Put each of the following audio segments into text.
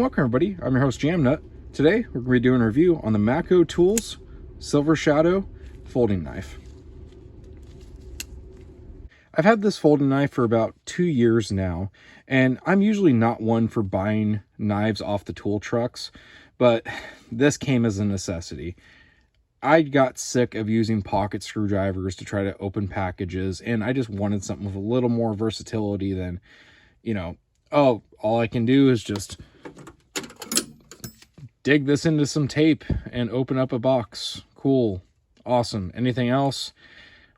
welcome everybody. I'm your host Jamnut. Today we're going to be doing a review on the Matco Tools Silver Shadow folding knife. I've had this folding knife for about 2 years now, and I'm usually not one for buying knives off the tool trucks, but this came as a necessity. I got sick of using pocket screwdrivers to try to open packages, and I just wanted something with a little more versatility than, oh, all I can do is just dig this into some tape and open up a box. Cool. Awesome. Anything else?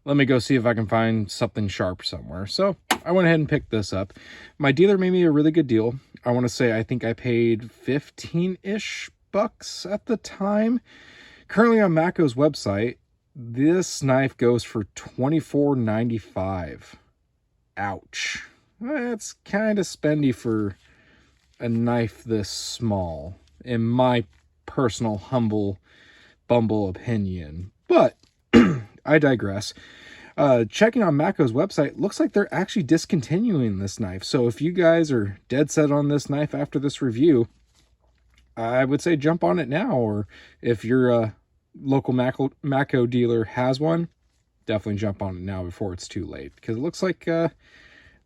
Let me go see if I can find something sharp somewhere. So I went ahead and picked this up. My dealer made me a really good deal. I want to say I think I paid 15-ish bucks at the time. Currently on Matco's website, this knife goes for $24.95. Ouch. That's kind of spendy for a knife this small, in my personal humble bumble opinion. But I digress. Checking on Matco's website, looks like they're actually discontinuing this knife. So if you guys are dead set on this knife after this review, I would say jump on it now. Or if your local Matco dealer has one, definitely jump on it now before it's too late. Because it looks like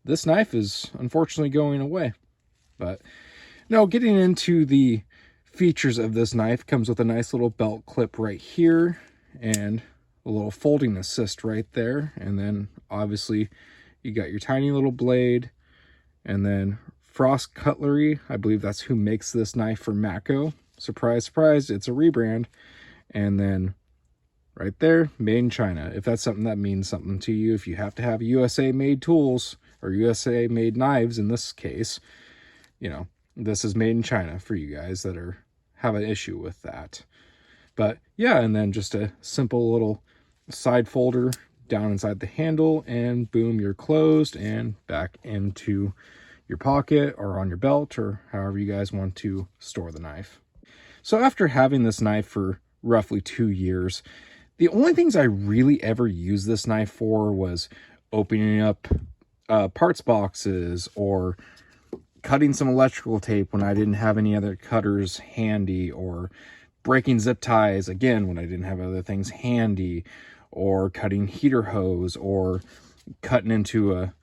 this knife is unfortunately going away. But no, getting into the features of this knife, comes with a nice little belt clip right here and a little folding assist right there. And then obviously you got your tiny little blade, and then Frost Cutlery. I believe that's who makes this knife for Matco. Surprise, surprise, it's a rebrand. And then right there, made in China. If that's something that means something to you, if you have to have USA made tools or USA made knives in this case, this is made in China for you guys that have an issue with that. But yeah, and then just a simple little side folder down inside the handle, and boom, you're closed and back into your pocket or on your belt, or however you guys want to store the knife. So after having this knife for roughly 2 years, the only things I really ever used this knife for was opening up parts boxes or cutting some electrical tape when I didn't have any other cutters handy, or breaking zip ties again when I didn't have other things handy, or cutting heater hose, or cutting into a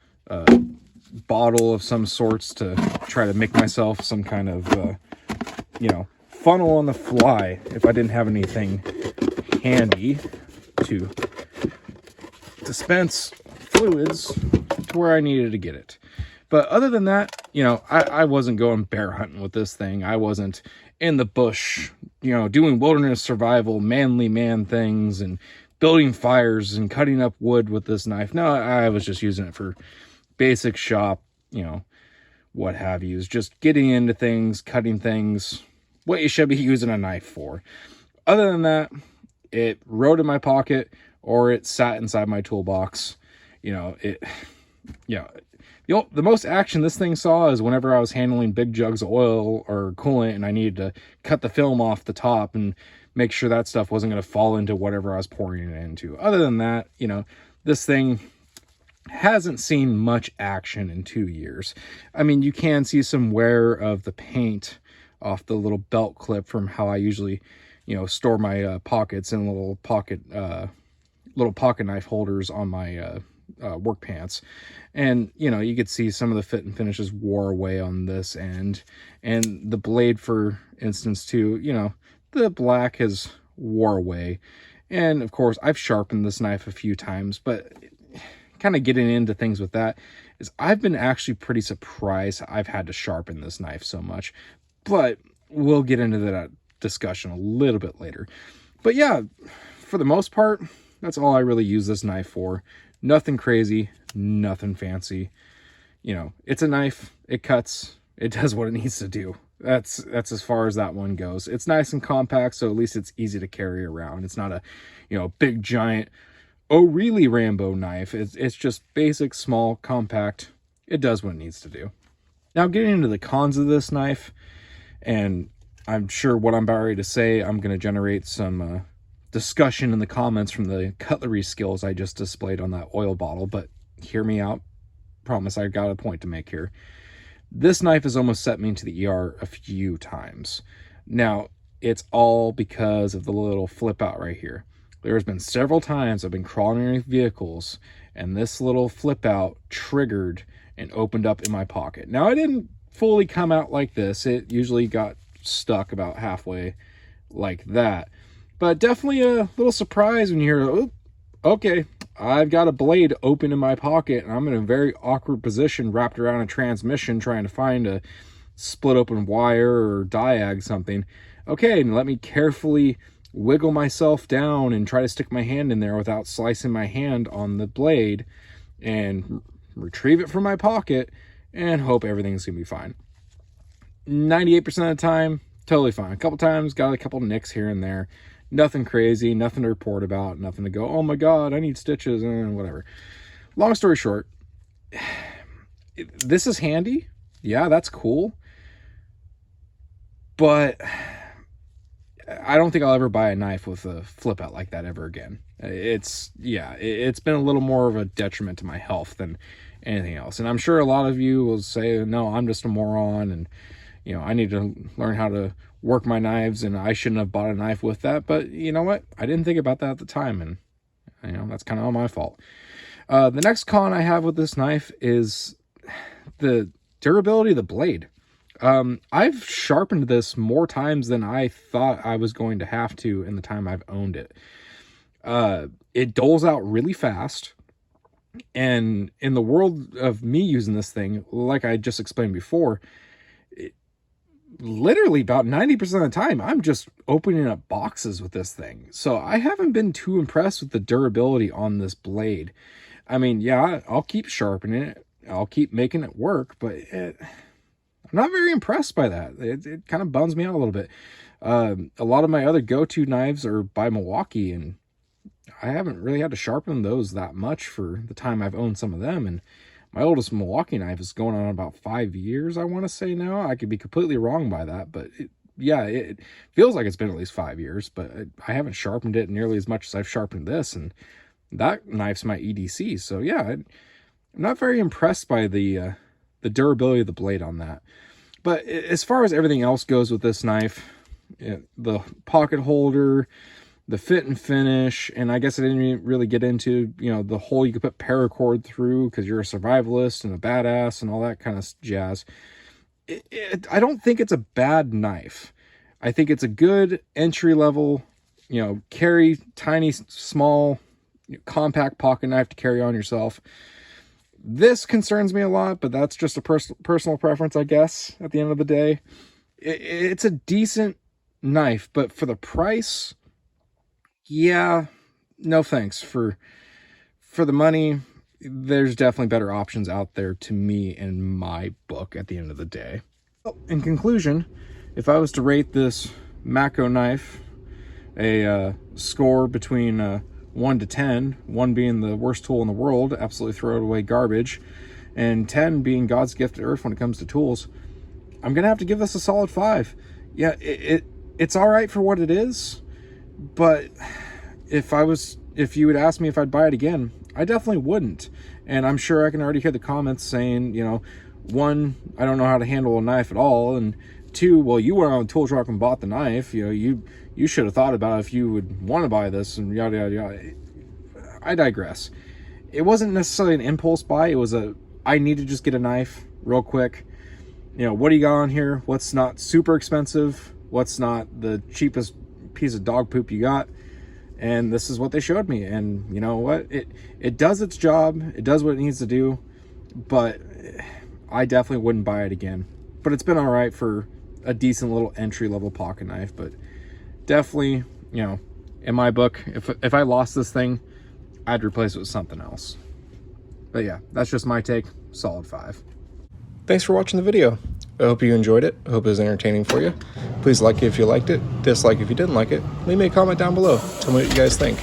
bottle of some sorts to try to make myself some kind of funnel on the fly if I didn't have anything handy to dispense fluids to where I needed to get it. But other than that, I wasn't going bear hunting with this thing. I wasn't in the bush, doing wilderness survival, manly man things, and building fires and cutting up wood with this knife. No, I was just using it for basic shop, what have you. Just getting into things, cutting things, what you should be using a knife for. Other than that, it rode in my pocket or it sat inside my toolbox. The most action this thing saw is whenever I was handling big jugs of oil or coolant and I needed to cut the film off the top and make sure that stuff wasn't going to fall into whatever I was pouring it into. Other than that, this thing hasn't seen much action in 2 years. I mean, you can see some wear of the paint off the little belt clip from how I usually, store my pockets in little pocket knife holders on my work pants. And you could see some of the fit and finishes wore away on this end, and the blade, for instance, too, the black has wore away. And of course I've sharpened this knife a few times, but kind of getting into things with that is I've been actually pretty surprised I've had to sharpen this knife so much, but we'll get into that discussion a little bit later. But yeah, for the most part, that's all I really use this knife for. Nothing crazy, nothing fancy. It's a knife, it cuts, it does what it needs to do. That's as far as that one goes. It's nice and compact, so at least it's easy to carry around. It's not a, big giant, oh really, Rambo knife. It's just basic, small, compact. It does what it needs to do. Now getting into the cons of this knife, and I'm sure what I'm about ready to say, I'm going to generate some discussion in the comments from the cutlery skills I just displayed on that oil bottle, but hear me out. Promise I got a point to make here. This knife has almost set me into the ER a few times. Now, it's all because of the little flip out right here. There's been several times I've been crawling underneath vehicles and this little flip out triggered and opened up in my pocket. Now, it didn't fully come out like this. It usually got stuck about halfway like that. But definitely a little surprise when you hear, oh, okay, I've got a blade open in my pocket and I'm in a very awkward position wrapped around a transmission trying to find a split open wire or diag something. Okay, and let me carefully wiggle myself down and try to stick my hand in there without slicing my hand on the blade and retrieve it from my pocket and hope everything's gonna be fine. 98% of the time, totally fine. A couple times, got a couple nicks here and there. Nothing crazy, nothing to report about, nothing to go, oh my God, I need stitches, and whatever. Long story short, this is handy. Yeah, that's cool. But I don't think I'll ever buy a knife with a flip out like that ever again. It's been a little more of a detriment to my health than anything else. And I'm sure a lot of you will say, no, I'm just a moron and, you know, I need to learn how to work my knives and I shouldn't have bought a knife with that. But you know what? I didn't think about that at the time, and you know, that's kind of all my fault. The next con I have with this knife is the durability of the blade. I've sharpened this more times than I thought I was going to have to in the time I've owned it. It doles out really fast. And in the world of me using this thing, like I just explained before, literally about 90% of the time, I'm just opening up boxes with this thing. So I haven't been too impressed with the durability on this blade. I mean, yeah, I'll keep sharpening it. I'll keep making it work, but I'm not very impressed by that. It kind of bums me out a little bit. A lot of my other go-to knives are by Milwaukee, and I haven't really had to sharpen those that much for the time I've owned some of them. And my oldest Milwaukee knife is going on about 5 years, I want to say now. I could be completely wrong by that, but it feels like it's been at least 5 years, but I haven't sharpened it nearly as much as I've sharpened this, and that knife's my EDC. So yeah, I'm not very impressed by the durability of the blade on that. But as far as everything else goes with this knife, the pocket holder, the fit and finish, and I guess I didn't even really get into, you know, the hole you could put paracord through because you're a survivalist and a badass and all that kind of jazz. I don't think it's a bad knife. I think it's a good entry level, you know, carry tiny, small, compact pocket knife to carry on yourself. This concerns me a lot, but that's just a personal preference, I guess, at the end of the day. It's a decent knife, but for the price, yeah, no thanks. For the money, there's definitely better options out there to me in my book at the end of the day. Well, in conclusion, if I was to rate this Matco knife a score between 1 to 10, 1 being the worst tool in the world, absolutely throw it away garbage, and 10 being God's gift to earth when it comes to tools, I'm gonna have to give this a solid 5. Yeah, it's all right for what it is, but if you would ask me if I'd buy it again, I definitely wouldn't. And I'm sure I can already hear the comments saying, you know, 1, I don't know how to handle a knife at all, and 2, well, you went on the tool truck and bought the knife, you know, you should have thought about if you would want to buy this, and yada yada yada. I digress. It wasn't necessarily an impulse buy. It was I need to just get a knife real quick. You know, what do you got on here? What's not super expensive? What's not the cheapest piece of dog poop you got? And this is what they showed me. And you know what? It does its job. It does what it needs to do. But I definitely wouldn't buy it again. But it's been all right for a decent little entry-level pocket knife. But definitely, you know, in my book, if I lost this thing, I'd replace it with something else. But yeah, that's just my take. Solid 5. Thanks for watching the video. I hope you enjoyed it. I hope it was entertaining for you. Please like it if you liked it, dislike if you didn't like it. Leave me a comment down below. Tell me what you guys think.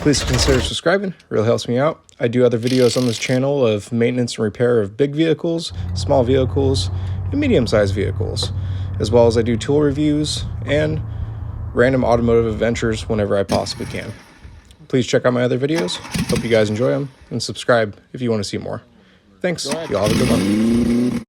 Please consider subscribing. It really helps me out. I do other videos on this channel of maintenance and repair of big vehicles, small vehicles, and medium-sized vehicles, as well as I do tool reviews and random automotive adventures whenever I possibly can. Please check out my other videos. Hope you guys enjoy them, and subscribe if you want to see more. Thanks. Y'all have a good one.